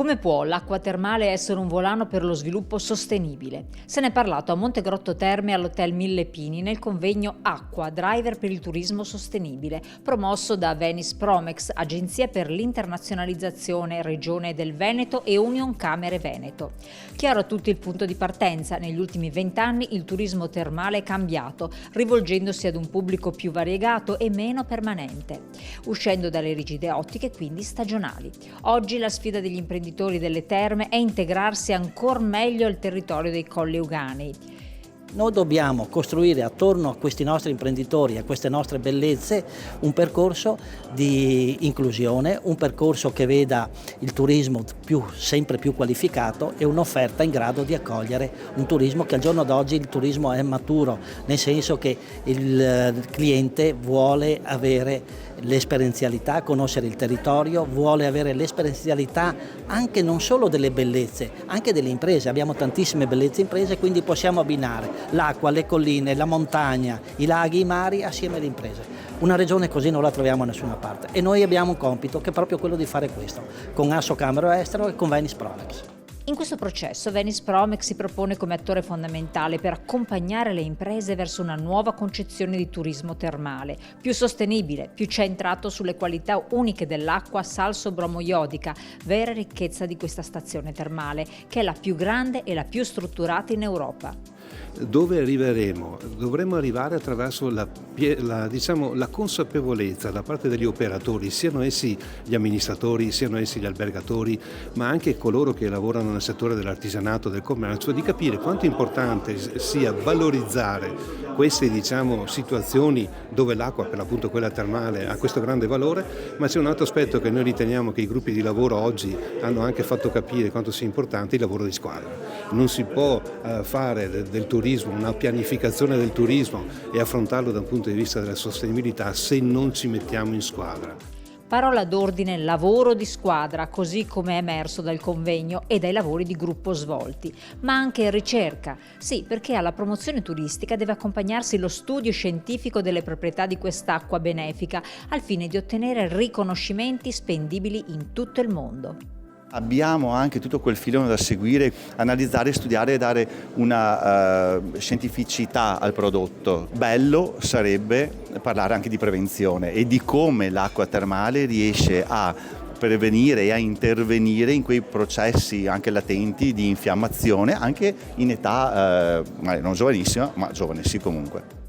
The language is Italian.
Come può l'acqua termale essere un volano per lo sviluppo sostenibile? Se ne è parlato a Montegrotto Terme all'Hotel Mille Pini nel convegno Acqua, driver per il turismo sostenibile, promosso da Venice Promex, Agenzia per l'internazionalizzazione, Regione del Veneto e Union Camere Veneto. Chiaro a tutti il punto di partenza: negli ultimi 20 anni il turismo termale è cambiato, rivolgendosi ad un pubblico più variegato e meno permanente, uscendo dalle rigide ottiche quindi stagionali. Oggi la sfida degli imprenditori delle terme è integrarsi ancor meglio al territorio dei Colli Euganei. Noi dobbiamo costruire attorno a questi nostri imprenditori e a queste nostre bellezze un percorso di inclusione, un percorso che veda il turismo sempre più qualificato e un'offerta in grado di accogliere un turismo che al giorno d'oggi il turismo è maturo, nel senso che il cliente vuole avere l'esperienzialità, conoscere il territorio, vuole avere l'esperienzialità anche non solo delle bellezze, anche delle imprese. Abbiamo tantissime bellezze imprese, quindi possiamo abbinare l'acqua, le colline, la montagna, i laghi, i mari assieme alle imprese. Una regione così non la troviamo da nessuna parte e noi abbiamo un compito che è proprio quello di fare questo, con Assocamero Estero e con Venice Promex. In questo processo Venice Promex si propone come attore fondamentale per accompagnare le imprese verso una nuova concezione di turismo termale, più sostenibile, più centrato sulle qualità uniche dell'acqua salso-bromo-iodica, vera ricchezza di questa stazione termale, che è la più grande e la più strutturata in Europa. Dove arriveremo? Dovremo arrivare attraverso la consapevolezza da parte degli operatori, siano essi gli amministratori, siano essi gli albergatori, ma anche coloro che lavorano nel settore dell'artigianato, del commercio, di capire quanto importante sia valorizzare queste situazioni dove l'acqua, per l'appunto quella termale, ha questo grande valore, ma c'è un altro aspetto che noi riteniamo che i gruppi di lavoro oggi hanno anche fatto capire quanto sia importante: il lavoro di squadra. Non si può fare del turismo una pianificazione del turismo e affrontarlo da un punto di vista della sostenibilità se non ci mettiamo in squadra. Parola d'ordine: lavoro di squadra, così come è emerso dal convegno e dai lavori di gruppo svolti, ma anche ricerca. Sì, perché alla promozione turistica deve accompagnarsi lo studio scientifico delle proprietà di quest'acqua benefica, al fine di ottenere riconoscimenti spendibili in tutto il mondo. Abbiamo anche tutto quel filone da seguire, analizzare, studiare e dare una scientificità al prodotto. Bello sarebbe parlare anche di prevenzione e di come l'acqua termale riesce a prevenire e a intervenire in quei processi anche latenti di infiammazione, anche in età magari non giovanissima, ma giovane sì comunque.